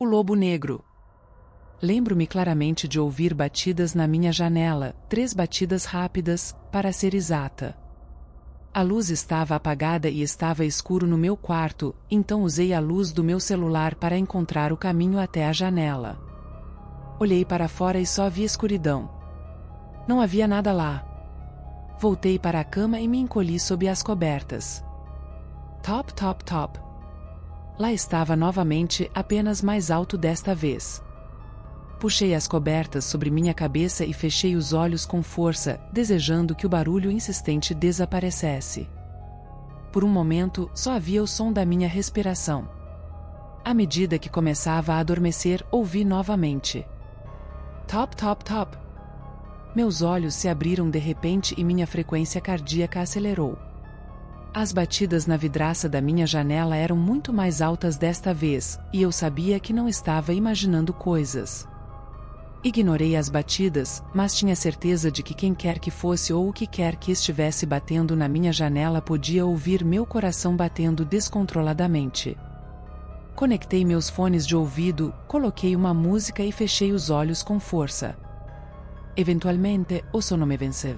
O lobo negro. Lembro-me claramente de ouvir batidas na minha janela, 3 batidas rápidas, para ser exata. A luz estava apagada e estava escuro no meu quarto, então usei a luz do meu celular para encontrar o caminho até a janela. Olhei para fora e só vi escuridão. Não havia nada lá. Voltei para a cama e me encolhi sob as cobertas. Top, top, top. Lá estava novamente, apenas mais alto desta vez. Puxei as cobertas sobre minha cabeça e fechei os olhos com força, desejando que o barulho insistente desaparecesse. Por um momento, só havia o som da minha respiração. À medida que começava a adormecer, ouvi novamente. Top, top, top. Meus olhos se abriram de repente e minha frequência cardíaca acelerou. As batidas na vidraça da minha janela eram muito mais altas desta vez, e eu sabia que não estava imaginando coisas. Ignorei as batidas, mas tinha certeza de que quem quer que fosse ou o que quer que estivesse batendo na minha janela podia ouvir meu coração batendo descontroladamente. Conectei meus fones de ouvido, coloquei uma música e fechei os olhos com força. Eventualmente, o sono me venceu.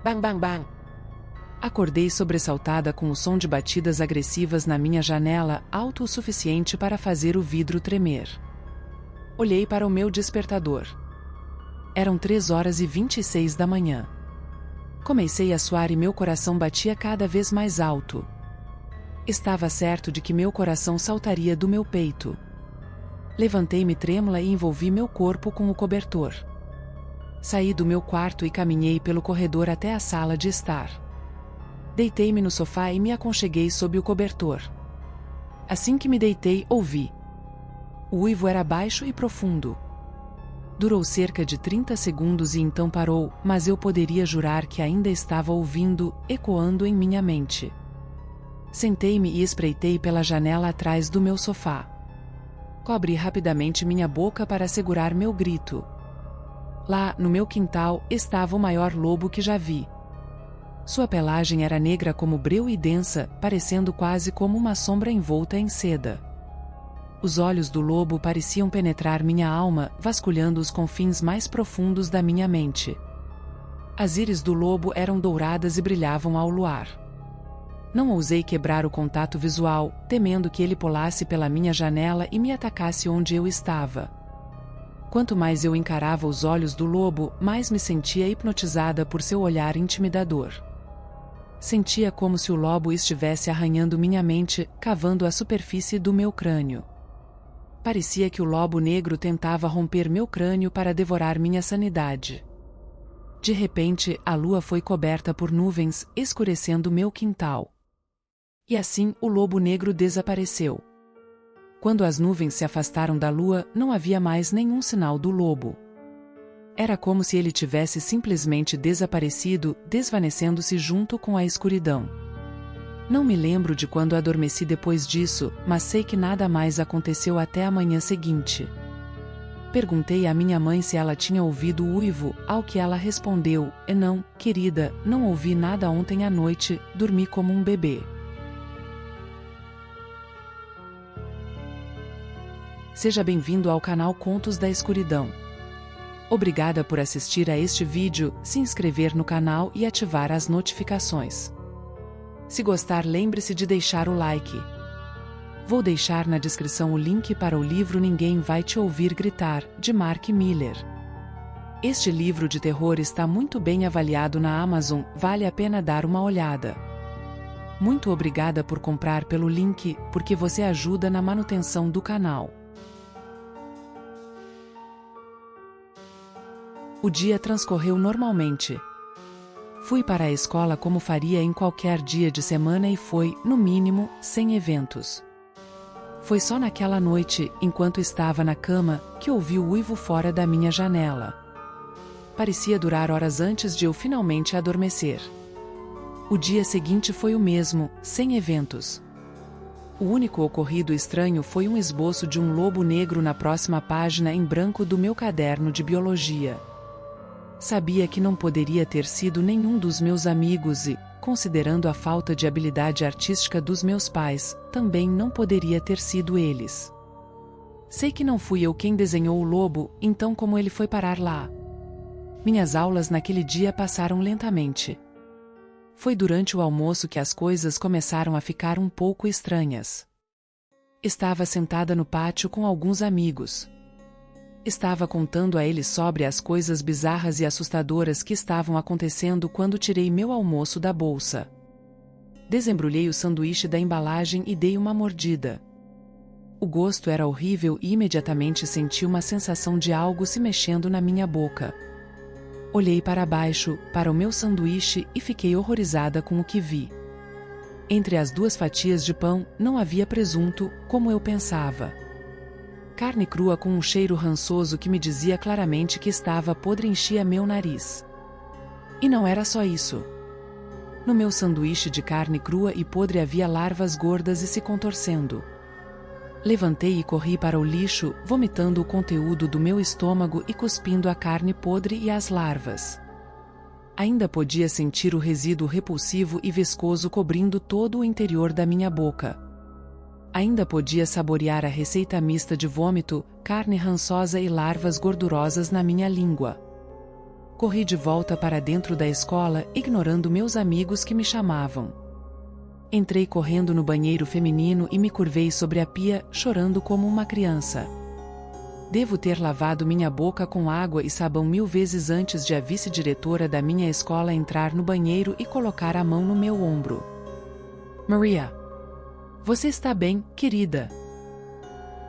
Bang, bang, bang. Acordei sobressaltada com o som de batidas agressivas na minha janela, alto o suficiente para fazer o vidro tremer. Olhei para o meu despertador. Eram 3h26 da manhã. Comecei a suar e meu coração batia cada vez mais alto. Estava certo de que meu coração saltaria do meu peito. Levantei-me trêmula e envolvi meu corpo com o cobertor. Saí do meu quarto e caminhei pelo corredor até a sala de estar. Deitei-me no sofá e me aconcheguei sob o cobertor. Assim que me deitei, ouvi. O uivo era baixo e profundo. Durou cerca de 30 segundos e então parou, mas eu poderia jurar que ainda estava ouvindo, ecoando em minha mente. Sentei-me e espreitei pela janela atrás do meu sofá. Cobri rapidamente minha boca para segurar meu grito. Lá, no meu quintal, estava o maior lobo que já vi. Sua pelagem era negra como breu e densa, parecendo quase como uma sombra envolta em seda. Os olhos do lobo pareciam penetrar minha alma, vasculhando os confins mais profundos da minha mente. As íris do lobo eram douradas e brilhavam ao luar. Não ousei quebrar o contato visual, temendo que ele pulasse pela minha janela e me atacasse onde eu estava. Quanto mais eu encarava os olhos do lobo, mais me sentia hipnotizada por seu olhar intimidador. Sentia como se o lobo estivesse arranhando minha mente, cavando a superfície do meu crânio. Parecia que o lobo negro tentava romper meu crânio para devorar minha sanidade. De repente, a lua foi coberta por nuvens, escurecendo meu quintal. E assim, o lobo negro desapareceu. Quando as nuvens se afastaram da lua, não havia mais nenhum sinal do lobo. Era como se ele tivesse simplesmente desaparecido, desvanecendo-se junto com a escuridão. Não me lembro de quando adormeci depois disso, mas sei que nada mais aconteceu até a manhã seguinte. Perguntei à minha mãe se ela tinha ouvido o uivo, ao que ela respondeu: "Não, querida, não ouvi nada ontem à noite, dormi como um bebê." Seja bem-vindo ao canal Contos da Escuridão. Obrigada por assistir a este vídeo, se inscrever no canal e ativar as notificações. Se gostar, lembre-se de deixar o like. Vou deixar na descrição o link para o livro Ninguém Vai Te Ouvir Gritar, de Mark Miller. Este livro de terror está muito bem avaliado na Amazon, vale a pena dar uma olhada. Muito obrigada por comprar pelo link, porque você ajuda na manutenção do canal. O dia transcorreu normalmente. Fui para a escola como faria em qualquer dia de semana e foi, no mínimo, sem eventos. Foi só naquela noite, enquanto estava na cama, que ouvi o uivo fora da minha janela. Parecia durar horas antes de eu finalmente adormecer. O dia seguinte foi o mesmo, sem eventos. O único ocorrido estranho foi um esboço de um lobo negro na próxima página em branco do meu caderno de biologia. Sabia que não poderia ter sido nenhum dos meus amigos e, considerando a falta de habilidade artística dos meus pais, também não poderia ter sido eles. Sei que não fui eu quem desenhou o lobo, então como ele foi parar lá? Minhas aulas naquele dia passaram lentamente. Foi durante o almoço que as coisas começaram a ficar um pouco estranhas. Estava sentada no pátio com alguns amigos. Estava contando a eles sobre as coisas bizarras e assustadoras que estavam acontecendo quando tirei meu almoço da bolsa. Desembrulhei o sanduíche da embalagem e dei uma mordida. O gosto era horrível e imediatamente senti uma sensação de algo se mexendo na minha boca. Olhei para baixo, para o meu sanduíche e fiquei horrorizada com o que vi. Entre as duas fatias de pão, não havia presunto, como eu pensava. Carne crua com um cheiro rançoso que me dizia claramente que estava podre enchia meu nariz. E não era só isso. No meu sanduíche de carne crua e podre havia larvas gordas e se contorcendo. Levantei e corri para o lixo, vomitando o conteúdo do meu estômago e cuspindo a carne podre e as larvas. Ainda podia sentir o resíduo repulsivo e viscoso cobrindo todo o interior da minha boca. Ainda podia saborear a receita mista de vômito, carne rançosa e larvas gordurosas na minha língua. Corri de volta para dentro da escola, ignorando meus amigos que me chamavam. Entrei correndo no banheiro feminino e me curvei sobre a pia, chorando como uma criança. Devo ter lavado minha boca com água e sabão 1000 vezes antes de a vice-diretora da minha escola entrar no banheiro e colocar a mão no meu ombro. Maria, você está bem, querida?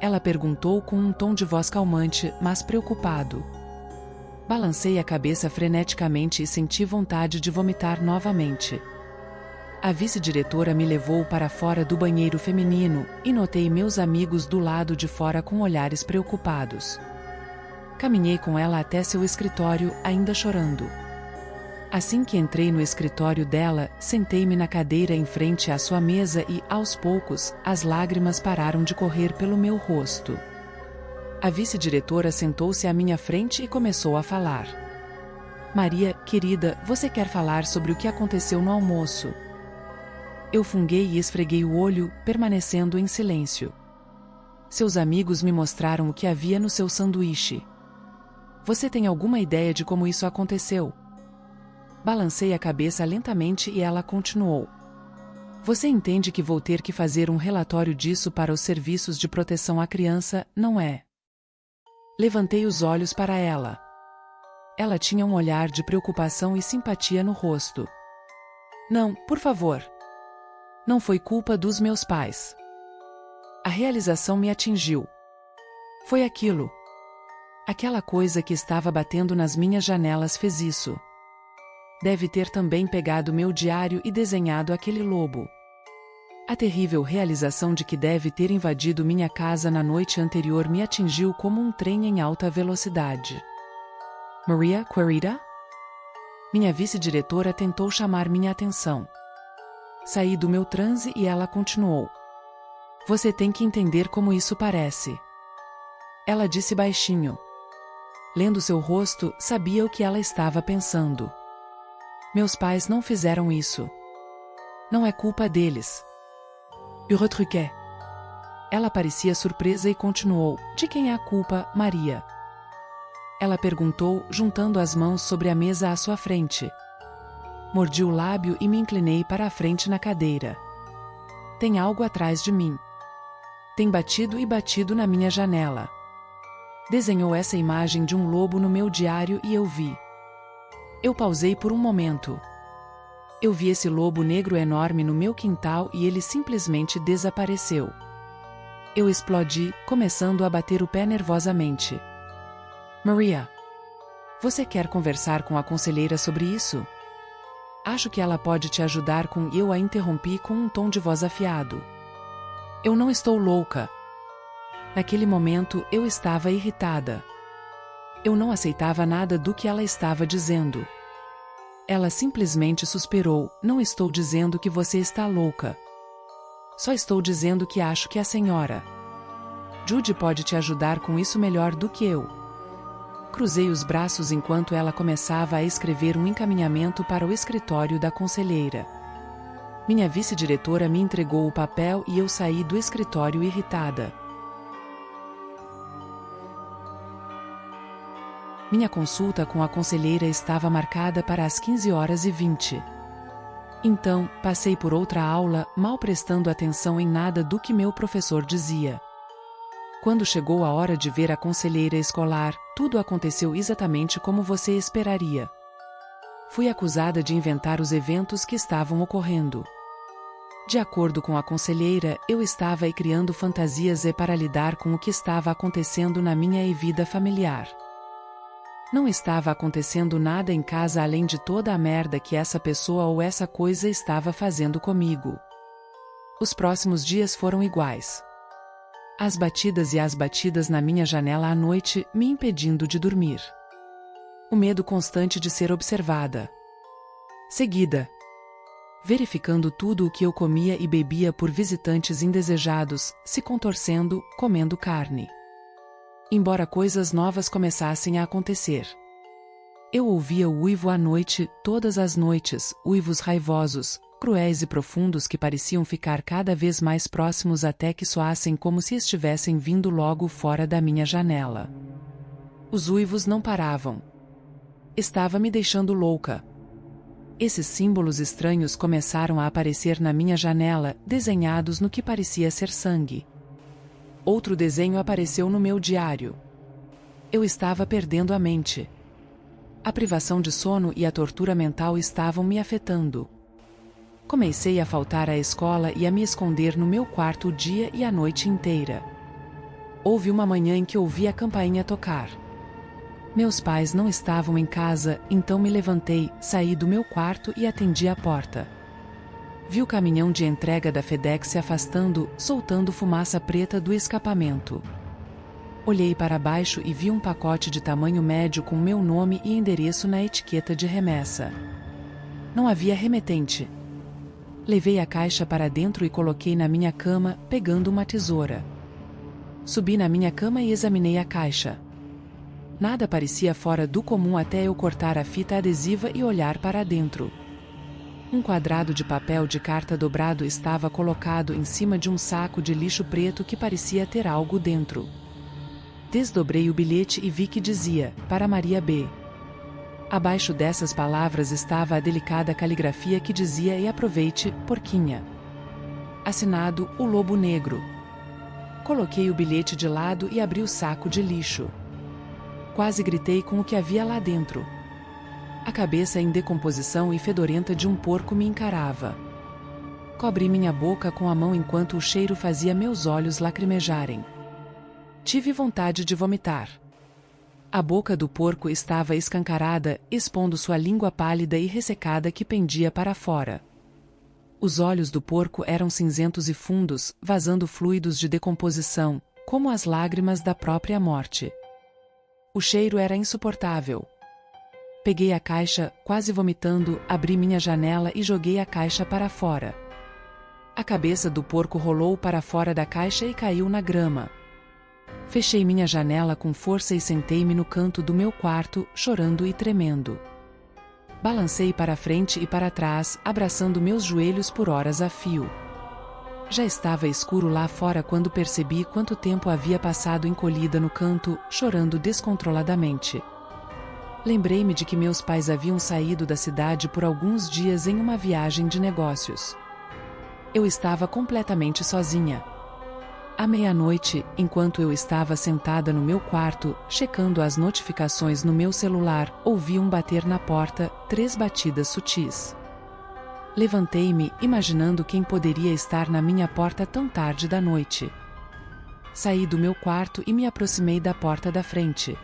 Ela perguntou com um tom de voz calmante, mas preocupado. Balancei a cabeça freneticamente e senti vontade de vomitar novamente. A vice-diretora me levou para fora do banheiro feminino, e notei meus amigos do lado de fora com olhares preocupados. Caminhei com ela até seu escritório, ainda chorando. Assim que entrei no escritório dela, sentei-me na cadeira em frente à sua mesa e, aos poucos, as lágrimas pararam de correr pelo meu rosto. A vice-diretora sentou-se à minha frente e começou a falar. Maria, querida, você quer falar sobre o que aconteceu no almoço? Eu funguei e esfreguei o olho, permanecendo em silêncio. Seus amigos me mostraram o que havia no seu sanduíche. Você tem alguma ideia de como isso aconteceu? Balancei a cabeça lentamente e ela continuou. Você entende que vou ter que fazer um relatório disso para os serviços de proteção à criança, não é? Levantei os olhos para ela. Ela tinha um olhar de preocupação e simpatia no rosto. Não, por favor. Não foi culpa dos meus pais. A realização me atingiu. Foi aquilo. Aquela coisa que estava batendo nas minhas janelas fez isso. Deve ter também pegado meu diário e desenhado aquele lobo. A terrível realização de que deve ter invadido minha casa na noite anterior me atingiu como um trem em alta velocidade. Maria, querida? Minha vice-diretora tentou chamar minha atenção. Saí do meu transe e ela continuou. Você tem que entender como isso parece. Ela disse baixinho. Lendo seu rosto, sabia o que ela estava pensando. Meus pais não fizeram isso. Não é culpa deles. Eu retruquei. Ela parecia surpresa e continuou. De quem é a culpa, Maria? Ela perguntou, juntando as mãos sobre a mesa à sua frente. Mordi o lábio e me inclinei para a frente na cadeira. Tem algo atrás de mim. Tem batido e batido na minha janela. Desenhou essa imagem de um lobo no meu diário e eu vi. Eu pausei por um momento. Eu vi esse lobo negro enorme no meu quintal e ele simplesmente desapareceu. Eu explodi, começando a bater o pé nervosamente. Maria, você quer conversar com a conselheira sobre isso? Acho que ela pode te ajudar com. Eu a interrompi com um tom de voz afiado. Eu não estou louca. Naquele momento, eu estava irritada. Eu não aceitava nada do que ela estava dizendo. Ela simplesmente suspirou. Não estou dizendo que você está louca. Só estou dizendo que acho que a senhora Judy pode te ajudar com isso melhor do que eu. Cruzei os braços enquanto ela começava a escrever um encaminhamento para o escritório da conselheira. Minha vice-diretora me entregou o papel e eu saí do escritório irritada. Minha consulta com a conselheira estava marcada para as 15h20. Então, passei por outra aula, mal prestando atenção em nada do que meu professor dizia. Quando chegou a hora de ver a conselheira escolar, tudo aconteceu exatamente como você esperaria. Fui acusada de inventar os eventos que estavam ocorrendo. De acordo com a conselheira, eu estava aí criando fantasias para lidar com o que estava acontecendo na minha vida familiar. Não estava acontecendo nada em casa além de toda a merda que essa pessoa ou essa coisa estava fazendo comigo. Os próximos dias foram iguais. As batidas na minha janela à noite, me impedindo de dormir. O medo constante de ser observada. Seguida. Verificando tudo o que eu comia e bebia por visitantes indesejados, se contorcendo, comendo carne. Embora coisas novas começassem a acontecer. Eu ouvia o uivo à noite, todas as noites, uivos raivosos, cruéis e profundos que pareciam ficar cada vez mais próximos até que soassem como se estivessem vindo logo fora da minha janela. Os uivos não paravam. Estava me deixando louca. Esses símbolos estranhos começaram a aparecer na minha janela, desenhados no que parecia ser sangue. Outro desenho apareceu no meu diário. Eu estava perdendo a mente. A privação de sono e a tortura mental estavam me afetando. Comecei a faltar à escola e a me esconder no meu quarto o dia e a noite inteira. Houve uma manhã em que ouvi a campainha tocar. Meus pais não estavam em casa, então me levantei, saí do meu quarto e atendi a porta. Vi o caminhão de entrega da FedEx se afastando, soltando fumaça preta do escapamento. Olhei para baixo e vi um pacote de tamanho médio com meu nome e endereço na etiqueta de remessa. Não havia remetente. Levei a caixa para dentro e coloquei na minha cama, pegando uma tesoura. Subi na minha cama e examinei a caixa. Nada parecia fora do comum até eu cortar a fita adesiva e olhar para dentro. Um quadrado de papel de carta dobrado estava colocado em cima de um saco de lixo preto que parecia ter algo dentro. Desdobrei o bilhete e vi que dizia, para Maria B. Abaixo dessas palavras estava a delicada caligrafia que dizia e aproveite, porquinha. Assinado, o Lobo Negro. Coloquei o bilhete de lado e abri o saco de lixo. Quase gritei com o que havia lá dentro. A cabeça em decomposição e fedorenta de um porco me encarava. Cobri minha boca com a mão enquanto o cheiro fazia meus olhos lacrimejarem. Tive vontade de vomitar. A boca do porco estava escancarada, expondo sua língua pálida e ressecada que pendia para fora. Os olhos do porco eram cinzentos e fundos, vazando fluidos de decomposição, como as lágrimas da própria morte. O cheiro era insuportável. Peguei a caixa, quase vomitando, abri minha janela e joguei a caixa para fora. A cabeça do porco rolou para fora da caixa e caiu na grama. Fechei minha janela com força e sentei-me no canto do meu quarto, chorando e tremendo. Balancei para frente e para trás, abraçando meus joelhos por horas a fio. Já estava escuro lá fora quando percebi quanto tempo havia passado encolhida no canto, chorando descontroladamente. Lembrei-me de que meus pais haviam saído da cidade por alguns dias em uma viagem de negócios. Eu estava completamente sozinha. À meia-noite, enquanto eu estava sentada no meu quarto, checando as notificações no meu celular, ouvi um bater na porta, 3 batidas sutis. Levantei-me, imaginando quem poderia estar na minha porta tão tarde da noite. Saí do meu quarto e me aproximei da porta da frente.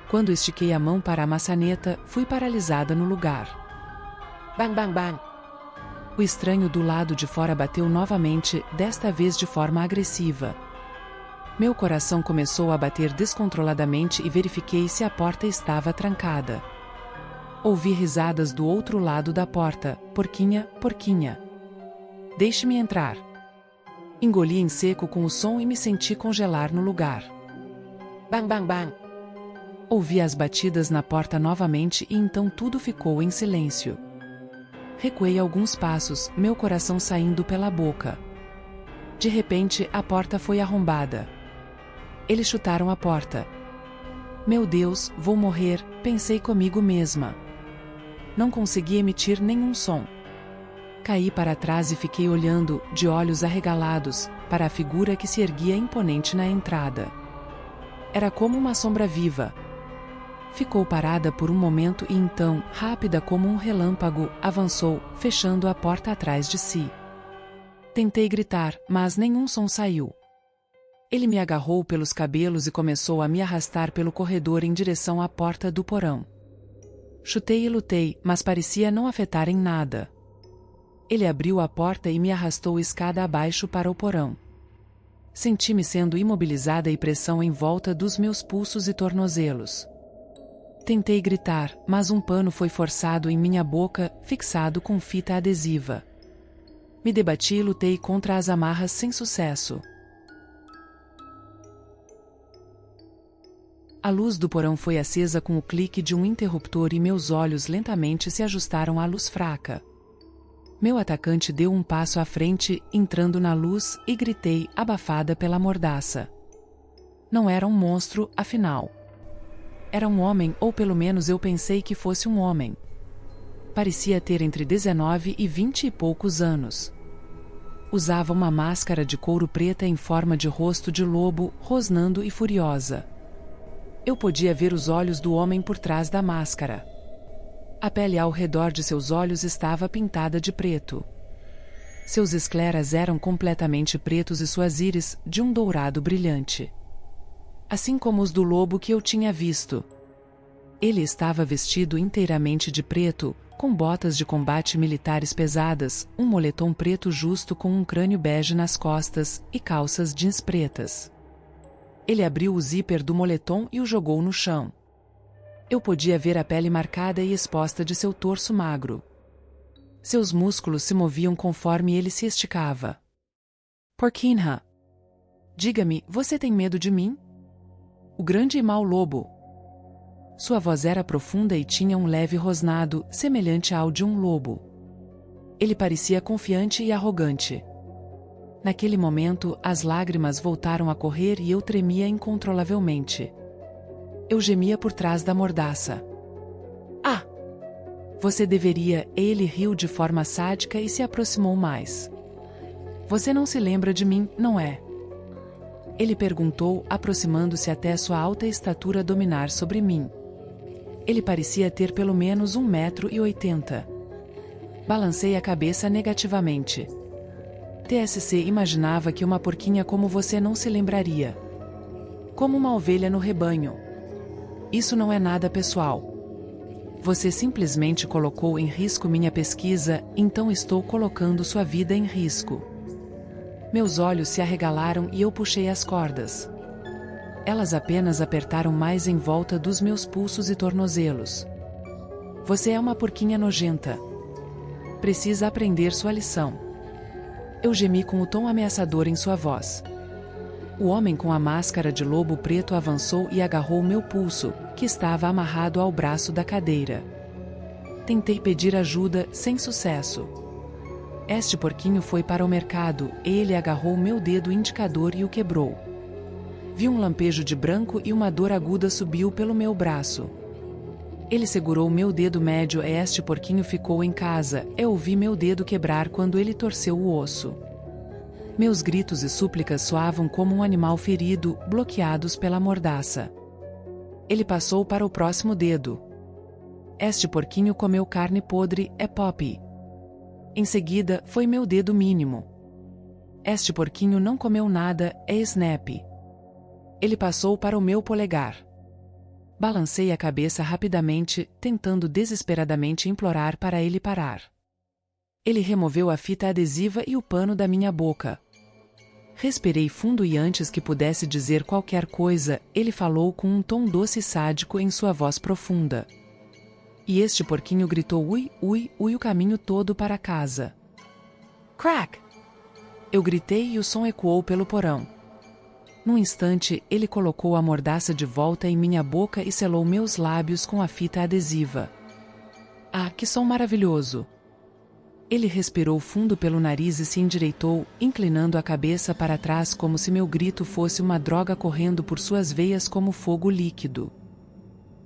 Quando estiquei a mão para a maçaneta, fui paralisada no lugar. Bang, bang, bang! O estranho do lado de fora bateu novamente, desta vez de forma agressiva. Meu coração começou a bater descontroladamente e verifiquei se a porta estava trancada. Ouvi risadas do outro lado da porta. Porquinha, porquinha. Deixe-me entrar. Engoli em seco com o som e me senti congelar no lugar. Bang, bang, bang. Ouvi as batidas na porta novamente e então tudo ficou em silêncio. Recuei alguns passos, meu coração saindo pela boca. De repente, a porta foi arrombada. Eles chutaram a porta. Meu Deus, vou morrer, pensei comigo mesma. Não consegui emitir nenhum som. Caí para trás e fiquei olhando, de olhos arregalados, para a figura que se erguia imponente na entrada. Era como uma sombra viva. Ficou parada por um momento e então, rápida como um relâmpago, avançou, fechando a porta atrás de si. Tentei gritar, mas nenhum som saiu. Ele me agarrou pelos cabelos e começou a me arrastar pelo corredor em direção à porta do porão. Chutei e lutei, mas parecia não afetar em nada. Ele abriu a porta e me arrastou escada abaixo para o porão. Senti-me sendo imobilizada e pressão em volta dos meus pulsos e tornozelos. Tentei gritar, mas um pano foi forçado em minha boca, fixado com fita adesiva. Me debati e lutei contra as amarras sem sucesso. A luz do porão foi acesa com o clique de um interruptor e meus olhos lentamente se ajustaram à luz fraca. Meu atacante deu um passo à frente, entrando na luz, e gritei, abafada pela mordaça. Não era um monstro, afinal. Era um homem, ou pelo menos eu pensei que fosse um homem. Parecia ter entre 19 e 20 e poucos anos. Usava uma máscara de couro preta em forma de rosto de lobo, rosnando e furiosa. Eu podia ver os olhos do homem por trás da máscara. A pele ao redor de seus olhos estava pintada de preto. Seus escleras eram completamente pretos e suas íris, de um dourado brilhante. Assim como os do lobo que eu tinha visto. Ele estava vestido inteiramente de preto, com botas de combate militares pesadas, um moletom preto justo com um crânio bege nas costas, e calças jeans pretas. Ele abriu o zíper do moletom e o jogou no chão. Eu podia ver a pele marcada e exposta de seu torso magro. Seus músculos se moviam conforme ele se esticava. Porquinha! Diga-me, você tem medo de mim? O grande e mau lobo. Sua voz era profunda e tinha um leve rosnado, semelhante ao de um lobo. Ele parecia confiante e arrogante. Naquele momento, as lágrimas voltaram a correr e eu tremia incontrolavelmente. Eu gemia por trás da mordaça. Ah! Você deveria. Ele riu de forma sádica e se aproximou mais. Você não se lembra de mim, não é? Ele perguntou, aproximando-se até sua alta estatura dominar sobre mim. Ele parecia ter pelo menos 1,80 m. Balancei a cabeça negativamente. TSC imaginava que uma porquinha como você não se lembraria. Como uma ovelha no rebanho. Isso não é nada pessoal. Você simplesmente colocou em risco minha pesquisa, então estou colocando sua vida em risco. Meus olhos se arregalaram e eu puxei as cordas. Elas apenas apertaram mais em volta dos meus pulsos e tornozelos. Você é uma porquinha nojenta. Precisa aprender sua lição. Eu gemi com o tom ameaçador em sua voz. O homem com a máscara de lobo preto avançou e agarrou meu pulso, que estava amarrado ao braço da cadeira. Tentei pedir ajuda, sem sucesso. Este porquinho foi para o mercado, e ele agarrou meu dedo indicador e o quebrou. Vi um lampejo de branco e uma dor aguda subiu pelo meu braço. Ele segurou meu dedo médio e este porquinho ficou em casa. Eu ouvi meu dedo quebrar quando ele torceu o osso. Meus gritos e súplicas soavam como um animal ferido, bloqueados pela mordaça. Ele passou para o próximo dedo. Este porquinho comeu carne podre, é Poppy. Em seguida, foi meu dedo mínimo. Este porquinho não comeu nada, é Snap. Ele passou para o meu polegar. Balancei a cabeça rapidamente, tentando desesperadamente implorar para ele parar. Ele removeu a fita adesiva e o pano da minha boca. Respirei fundo e antes que pudesse dizer qualquer coisa, ele falou com um tom doce e sádico em sua voz profunda. E este porquinho gritou ui, ui, ui o caminho todo para casa. Crack! Eu gritei e o som ecoou pelo porão. Num instante, ele colocou a mordaça de volta em minha boca e selou meus lábios com a fita adesiva. Ah, que som maravilhoso! Ele respirou fundo pelo nariz e se endireitou, inclinando a cabeça para trás como se meu grito fosse uma droga correndo por suas veias como fogo líquido.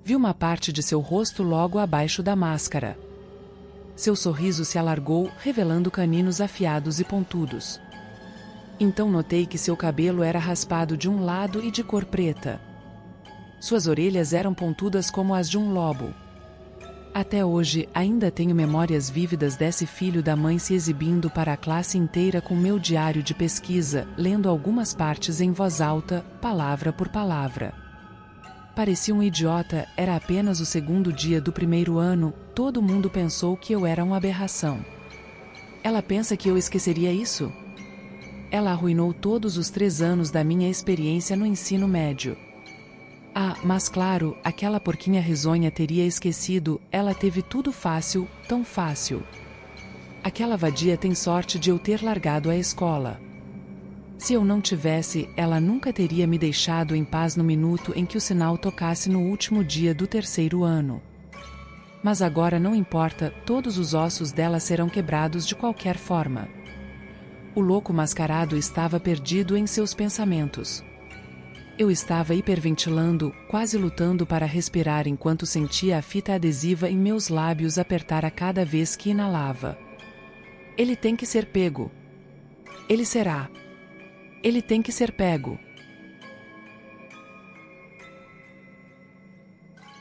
Vi uma parte de seu rosto logo abaixo da máscara. Seu sorriso se alargou, revelando caninos afiados e pontudos. Então notei que seu cabelo era raspado de um lado e de cor preta. Suas orelhas eram pontudas como as de um lobo. Até hoje, ainda tenho memórias vívidas desse filho da mãe se exibindo para a classe inteira com meu diário de pesquisa, lendo algumas partes em voz alta, palavra por palavra. Parecia um idiota, era apenas o segundo dia do primeiro ano, todo mundo pensou que eu era uma aberração. Ela pensa que eu esqueceria isso? Ela arruinou todos os 3 anos da minha experiência no ensino médio. Ah, mas claro, aquela porquinha risonha teria esquecido, ela teve tudo fácil, tão fácil. Aquela vadia tem sorte de eu ter largado a escola. Se eu não tivesse, ela nunca teria me deixado em paz no minuto em que o sinal tocasse no último dia do 3º ano. Mas agora não importa, todos os ossos dela serão quebrados de qualquer forma. O louco mascarado estava perdido em seus pensamentos. Eu estava hiperventilando, quase lutando para respirar enquanto sentia a fita adesiva em meus lábios apertar a cada vez que inalava. Ele tem que ser pego. Ele será. Ele tem que ser pego.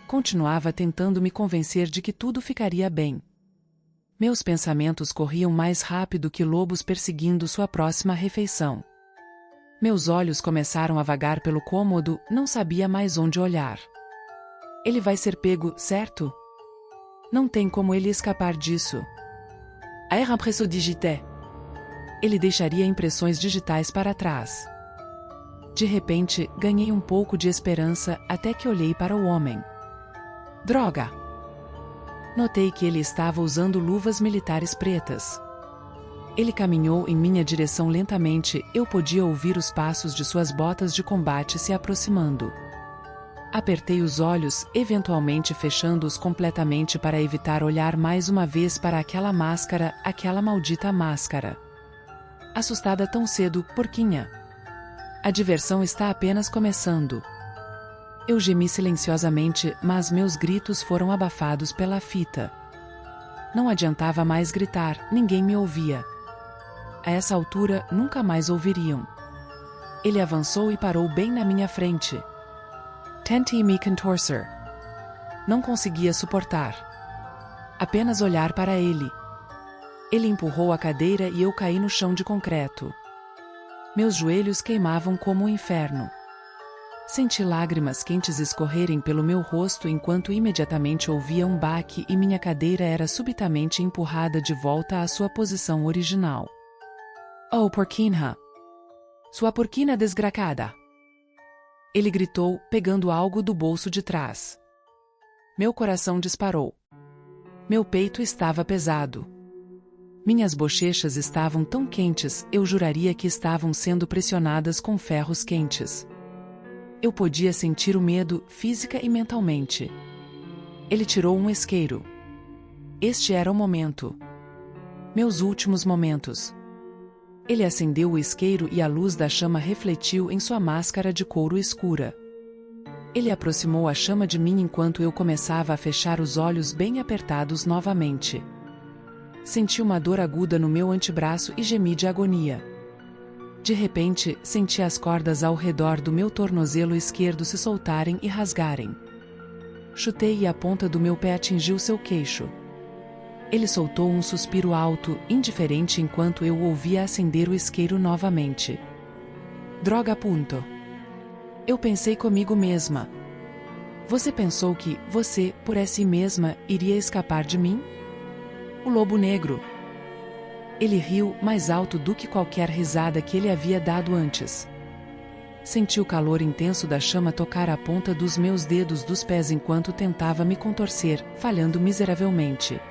Continuava tentando me convencer de que tudo ficaria bem. Meus pensamentos corriam mais rápido que lobos perseguindo sua próxima refeição. Meus olhos começaram a vagar pelo cômodo, não sabia mais onde olhar. Ele vai ser pego, certo? Não tem como ele escapar disso. A impressão digitais. Ele deixaria impressões digitais para trás. De repente, ganhei um pouco de esperança, até que olhei para o homem. Droga! Notei que ele estava usando luvas militares pretas. Ele caminhou em minha direção lentamente, eu podia ouvir os passos de suas botas de combate se aproximando. Apertei os olhos, eventualmente fechando-os completamente para evitar olhar mais uma vez para aquela máscara, aquela maldita máscara. Assustada tão cedo, porquinha. A diversão está apenas começando. Eu gemi silenciosamente, mas meus gritos foram abafados pela fita. Não adiantava mais gritar, ninguém me ouvia. A essa altura, nunca mais ouviriam. Ele avançou e parou bem na minha frente. Tentei me contorcer. Não conseguia suportar. Apenas olhar para ele. Ele empurrou a cadeira e eu caí no chão de concreto. Meus joelhos queimavam como o inferno. Senti lágrimas quentes escorrerem pelo meu rosto enquanto imediatamente ouvia um baque e minha cadeira era subitamente empurrada de volta à sua posição original. Oh, porquinha! Sua porquina desgracada! Ele gritou, pegando algo do bolso de trás. Meu coração disparou. Meu peito estava pesado. Minhas bochechas estavam tão quentes, eu juraria que estavam sendo pressionadas com ferros quentes. Eu podia sentir o medo, física e mentalmente. Ele tirou um isqueiro. Este era o momento. Meus últimos momentos. Ele acendeu o isqueiro e a luz da chama refletiu em sua máscara de couro escura. Ele aproximou a chama de mim enquanto eu começava a fechar os olhos bem apertados novamente. Senti uma dor aguda no meu antebraço e gemi de agonia. De repente, senti as cordas ao redor do meu tornozelo esquerdo se soltarem e rasgarem. Chutei e a ponta do meu pé atingiu seu queixo. Ele soltou um suspiro alto, indiferente enquanto eu o ouvia acender o isqueiro novamente. Droga, punto. Eu pensei comigo mesma. Você pensou que, você, por si mesma, iria escapar de mim? O lobo negro. Ele riu, mais alto do que qualquer risada que ele havia dado antes. Senti o calor intenso da chama tocar a ponta dos meus dedos dos pés enquanto tentava me contorcer, falhando miseravelmente.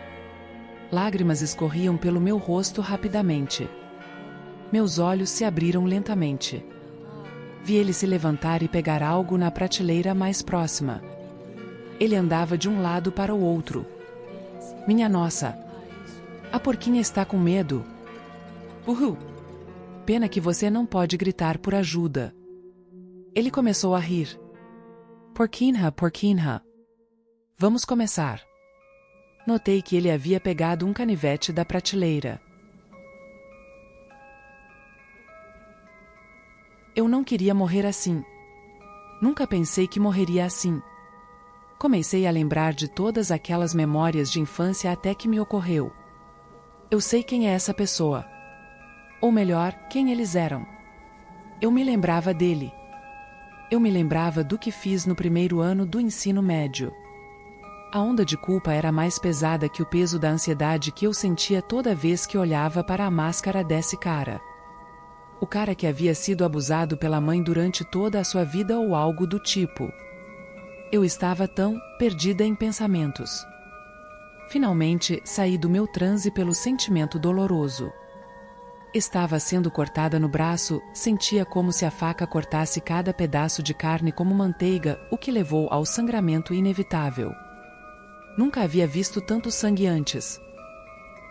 Lágrimas escorriam pelo meu rosto rapidamente. Meus olhos se abriram lentamente. Vi ele se levantar e pegar algo na prateleira mais próxima. Ele andava de um lado para o outro. Minha nossa! A porquinha está com medo. Uhul! Pena que você não pode gritar por ajuda. Ele começou a rir. Porquinha, porquinha. Vamos começar. Notei que ele havia pegado um canivete da prateleira. Eu não queria morrer assim. Nunca pensei que morreria assim. Comecei a lembrar de todas aquelas memórias de infância até que me ocorreu. Eu sei quem é essa pessoa. Ou melhor, quem eles eram. Eu me lembrava dele. Eu me lembrava do que fiz no primeiro ano do ensino médio. A onda de culpa era mais pesada que o peso da ansiedade que eu sentia toda vez que olhava para a máscara desse cara. O cara que havia sido abusado pela mãe durante toda a sua vida ou algo do tipo. Eu estava tão perdida em pensamentos. Finalmente, saí do meu transe pelo sentimento doloroso. Estava sendo cortada no braço, sentia como se a faca cortasse cada pedaço de carne como manteiga, o que levou ao sangramento inevitável. Nunca havia visto tanto sangue antes.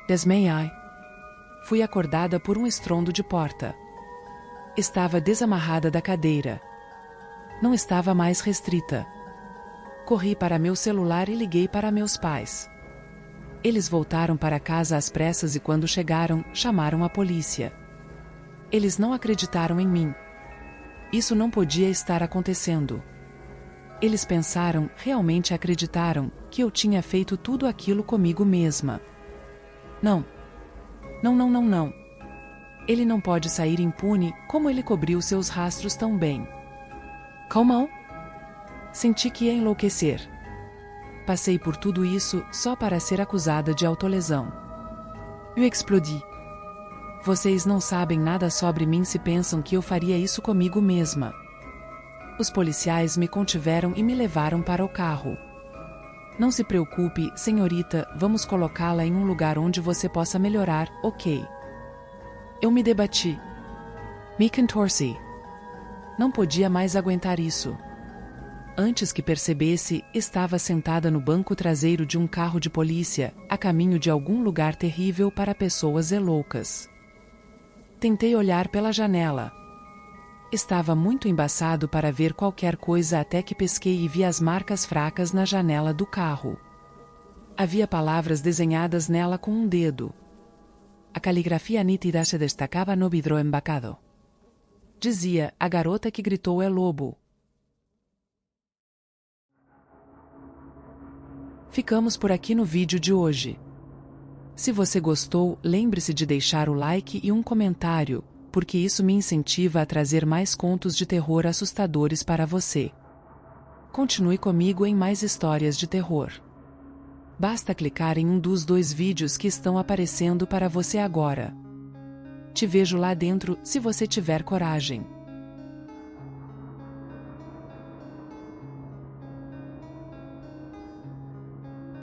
Desmaiei. Fui acordada por um estrondo de porta. Estava desamarrada da cadeira. Não estava mais restrita. Corri para meu celular e liguei para meus pais. Eles voltaram para casa às pressas e quando chegaram, chamaram a polícia. Eles não acreditaram em mim. Isso não podia estar acontecendo. Eles pensaram, realmente acreditaram, que eu tinha feito tudo aquilo comigo mesma. Não. Não. Ele não pode sair impune, como ele cobriu seus rastros tão bem. Como? Senti que ia enlouquecer. Passei por tudo isso só para ser acusada de autolesão. Eu explodi. Vocês não sabem nada sobre mim se pensam que eu faria isso comigo mesma. Os policiais me contiveram e me levaram para o carro. Não se preocupe, senhorita, vamos colocá-la em um lugar onde você possa melhorar, ok? Eu me debati. Me contorci. Não podia mais aguentar isso. Antes que percebesse, estava sentada no banco traseiro de um carro de polícia, a caminho de algum lugar terrível para pessoas loucas. Tentei olhar pela janela. Estava muito embaçado para ver qualquer coisa até que pesquei e vi as marcas fracas na janela do carro. Havia palavras desenhadas nela com um dedo. A caligrafia nítida se destacava no vidro embacado. Dizia, a garota que gritou é lobo. Ficamos por aqui no vídeo de hoje. Se você gostou, lembre-se de deixar o like e um comentário, porque isso me incentiva a trazer mais contos de terror assustadores para você. Continue comigo em mais histórias de terror. Basta clicar em um dos 2 vídeos que estão aparecendo para você agora. Te vejo lá dentro, se você tiver coragem.